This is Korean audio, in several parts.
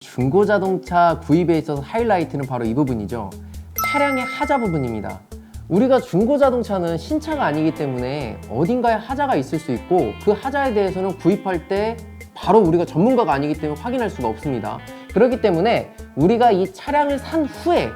중고자동차 구입에 있어서 하이라이트는 바로 이 부분이죠. 차량의 하자 부분입니다. 우리가 중고자동차는 신차가 아니기 때문에 어딘가에 하자가 있을 수 있고, 그 하자에 대해서는 구입할 때 바로 우리가 전문가가 아니기 때문에 확인할 수가 없습니다. 그렇기 때문에 우리가 이 차량을 산 후에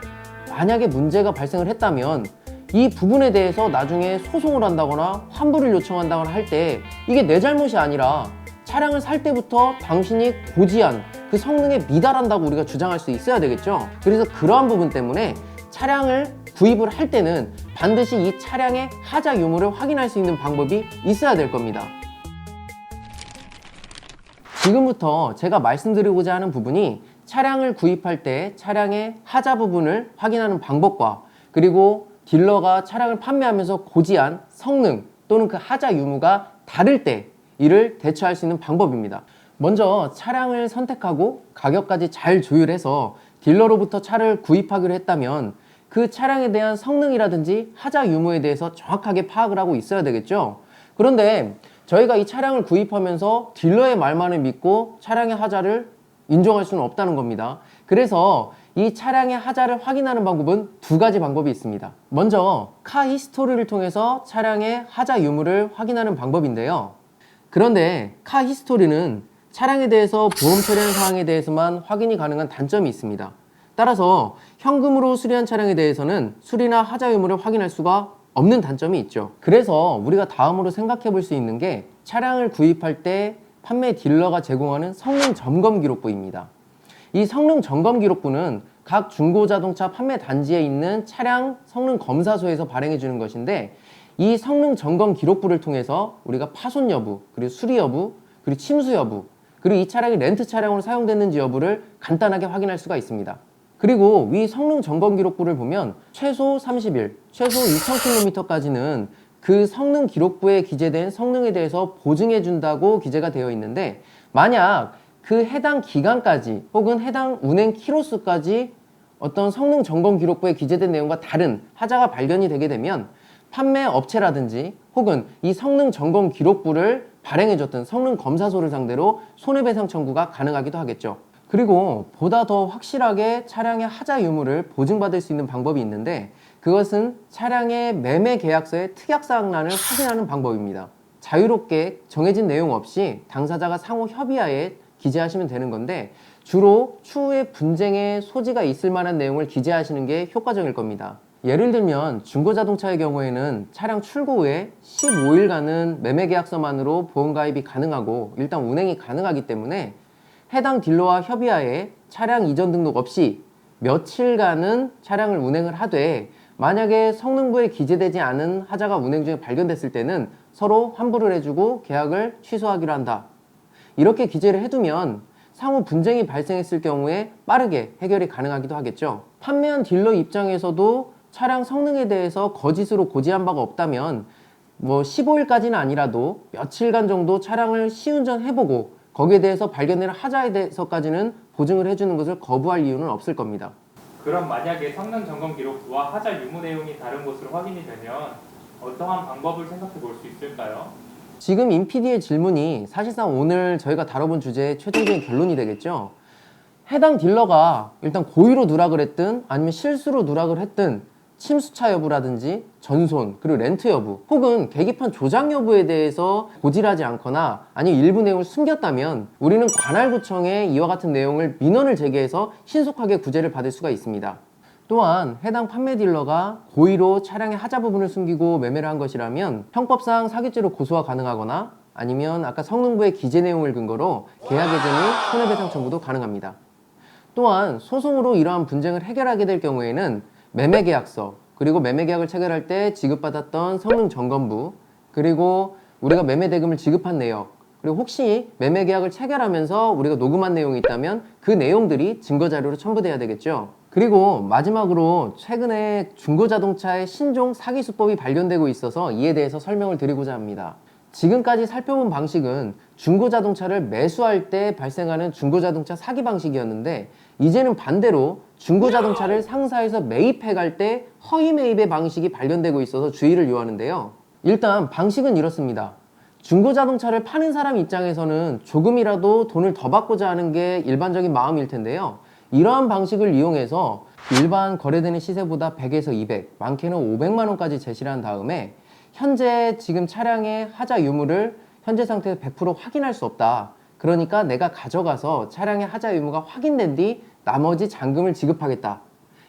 만약에 문제가 발생을 했다면 이 부분에 대해서 나중에 소송을 한다거나 환불을 요청한다거나 할 때 이게 내 잘못이 아니라 차량을 살 때부터 당신이 고지한 그 성능에 미달한다고 우리가 주장할 수 있어야 되겠죠. 그래서 그러한 부분 때문에 차량을 구입을 할 때는 반드시 이 차량의 하자 유무를 확인할 수 있는 방법이 있어야 될 겁니다. 지금부터 제가 말씀드리고자 하는 부분이 차량을 구입할 때 차량의 하자 부분을 확인하는 방법과, 그리고 딜러가 차량을 판매하면서 고지한 성능 또는 그 하자 유무가 다를 때 이를 대처할 수 있는 방법입니다. 먼저 차량을 선택하고 가격까지 잘 조율해서 딜러로부터 차를 구입하기로 했다면 그 차량에 대한 성능이라든지 하자 유무에 대해서 정확하게 파악을 하고 있어야 되겠죠. 그런데 저희가 이 차량을 구입하면서 딜러의 말만을 믿고 차량의 하자를 인정할 수는 없다는 겁니다. 그래서 이 차량의 하자를 확인하는 방법은 두 가지 방법이 있습니다. 먼저 카 히스토리를 통해서 차량의 하자 유무를 확인하는 방법인데요. 그런데 카 히스토리는 차량에 대해서 보험 처리한 사항에 대해서만 확인이 가능한 단점이 있습니다. 따라서 현금으로 수리한 차량에 대해서는 수리나 하자 유무를 확인할 수가 없는 단점이 있죠. 그래서 우리가 다음으로 생각해 볼 수 있는 게 차량을 구입할 때 판매 딜러가 제공하는 성능 점검 기록부입니다. 이 성능 점검 기록부는 각 중고자동차 판매 단지에 있는 차량 성능 검사소에서 발행해 주는 것인데, 이 성능 점검 기록부를 통해서 우리가 파손 여부, 그리고 수리 여부, 그리고 침수 여부, 그리고 이 차량이 렌트 차량으로 사용됐는지 여부를 간단하게 확인할 수가 있습니다. 그리고 위 성능 점검 기록부를 보면 최소 30일, 최소 2000km까지는 그 성능 기록부에 기재된 성능에 대해서 보증해 준다고 기재가 되어 있는데, 만약 그 해당 기간까지 혹은 해당 운행 키로수까지 어떤 성능 점검 기록부에 기재된 내용과 다른 하자가 발견이 되게 되면 판매 업체라든지 혹은 이 성능 점검 기록부를 발행해줬던 성능 검사소를 상대로 손해배상 청구가 가능하기도 하겠죠. 그리고 보다 더 확실하게 차량의 하자 유무를 보증받을 수 있는 방법이 있는데, 그것은 차량의 매매 계약서의 특약사항란을 확인하는 방법입니다. 자유롭게 정해진 내용 없이 당사자가 상호 협의하에 기재하시면 되는 건데, 주로 추후에 분쟁의 소지가 있을 만한 내용을 기재하시는 게 효과적일 겁니다. 예를 들면 중고자동차의 경우에는 차량 출고 후에 15일간은 매매계약서만으로 보험가입이 가능하고 일단 운행이 가능하기 때문에 해당 딜러와 협의하에 차량 이전 등록 없이 며칠간은 차량을 운행을 하되, 만약에 성능부에 기재되지 않은 하자가 운행 중에 발견됐을 때는 서로 환불을 해주고 계약을 취소하기로 한다. 이렇게 기재를 해두면 상호 분쟁이 발생했을 경우에 빠르게 해결이 가능하기도 하겠죠. 판매한 딜러 입장에서도 차량 성능에 대해서 거짓으로 고지한 바가 없다면 15일까지는 아니라도 며칠간 정도 차량을 시운전해보고 거기에 대해서 발견되는 하자에 대해서까지는 보증을 해주는 것을 거부할 이유는 없을 겁니다. 그럼 만약에 성능 점검 기록부와 하자 유무 내용이 다른 것으로 확인이 되면 어떠한 방법을 생각해 볼 수 있을까요? 지금 임PD의 질문이 사실상 오늘 저희가 다뤄본 주제의 최종적인 결론이 되겠죠. 해당 딜러가 일단 고의로 누락을 했든 아니면 실수로 누락을 했든 침수차 여부라든지 전손, 그리고 렌트 여부, 혹은 계기판 조작 여부에 대해서 고지하지 않거나 아니면 일부 내용을 숨겼다면 우리는 관할구청에 이와 같은 내용을 민원을 제기해서 신속하게 구제를 받을 수가 있습니다. 또한 해당 판매 딜러가 고의로 차량의 하자 부분을 숨기고 매매를 한 것이라면 형법상 사기죄로 고소가 가능하거나 아니면 아까 성능부의 기재 내용을 근거로 계약해제 및 손해배상 청구도 가능합니다. 또한 소송으로 이러한 분쟁을 해결하게 될 경우에는 매매계약서, 그리고 매매계약을 체결할 때 지급받았던 성능점검부, 그리고 우리가 매매대금을 지급한 내역, 그리고 혹시 매매계약을 체결하면서 우리가 녹음한 내용이 있다면 그 내용들이 증거자료로 첨부돼야 되겠죠. 그리고 마지막으로 최근에 중고자동차의 신종 사기수법이 발견되고 있어서 이에 대해서 설명을 드리고자 합니다. 지금까지 살펴본 방식은 중고자동차를 매수할 때 발생하는 중고자동차 사기 방식이었는데, 이제는 반대로 중고자동차를 상사에서 매입해 갈 때 허위 매입의 방식이 발견되고 있어서 주의를 요하는데요. 일단 방식은 이렇습니다. 중고 자동차를 파는 사람 입장에서는 조금이라도 돈을 더 받고자 하는 게 일반적인 마음일 텐데요. 이러한 방식을 이용해서 일반 거래되는 시세보다 100에서 200, 많게는 500만 원까지 제시를 한 다음에 현재 지금 차량의 하자 유무를 현재 상태에서 100% 확인할 수 없다. 그러니까 내가 가져가서 차량의 하자 유무가 확인된 뒤 나머지 잔금을 지급하겠다.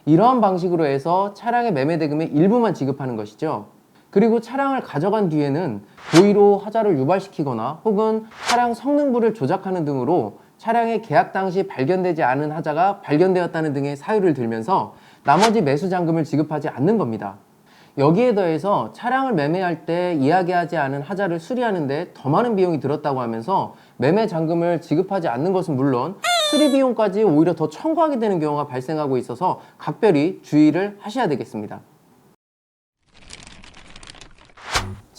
이러한 방식으로 해서 차량의 매매 대금의 일부만 지급하는 것이죠. 그리고 차량을 가져간 뒤에는 고의로 하자를 유발시키거나 혹은 차량 성능부를 조작하는 등으로 차량의 계약 당시 발견되지 않은 하자가 발견되었다는 등의 사유를 들면서 나머지 매수 잔금을 지급하지 않는 겁니다. 여기에 더해서 차량을 매매할 때 이야기하지 않은 하자를 수리하는데 더 많은 비용이 들었다고 하면서 매매 잔금을 지급하지 않는 것은 물론 수리 비용까지 오히려 더 청구하게 되는 경우가 발생하고 있어서 각별히 주의를 하셔야 되겠습니다.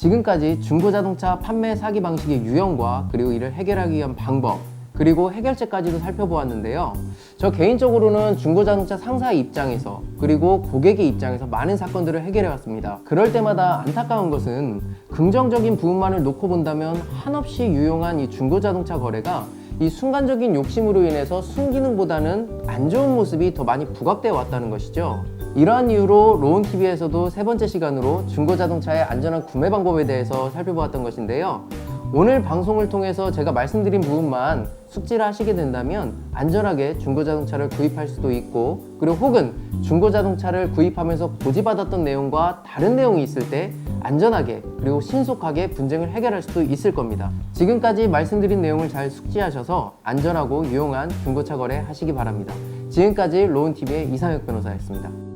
지금까지 중고자동차 판매 사기 방식의 유형과 그리고 이를 해결하기 위한 방법 그리고 해결책까지도 살펴보았는데요. 저 개인적으로는 중고자동차 상사의 입장에서 그리고 고객의 입장에서 많은 사건들을 해결해 왔습니다. 그럴 때마다 안타까운 것은 긍정적인 부분만을 놓고 본다면 한없이 유용한 이 중고자동차 거래가 이 순간적인 욕심으로 인해서 순기능보다는 안 좋은 모습이 더 많이 부각되어 왔다는 것이죠. 이러한 이유로 로운TV에서도 세 번째 시간으로 중고자동차의 안전한 구매 방법에 대해서 살펴보았던 것인데요. 오늘 방송을 통해서 제가 말씀드린 부분만 숙지를 하시게 된다면 안전하게 중고자동차를 구입할 수도 있고 그리고 혹은 중고자동차를 구입하면서 고지받았던 내용과 다른 내용이 있을 때 안전하게 그리고 신속하게 분쟁을 해결할 수도 있을 겁니다. 지금까지 말씀드린 내용을 잘 숙지하셔서 안전하고 유용한 중고차 거래 하시기 바랍니다. 지금까지 로운TV의 이상혁 변호사였습니다.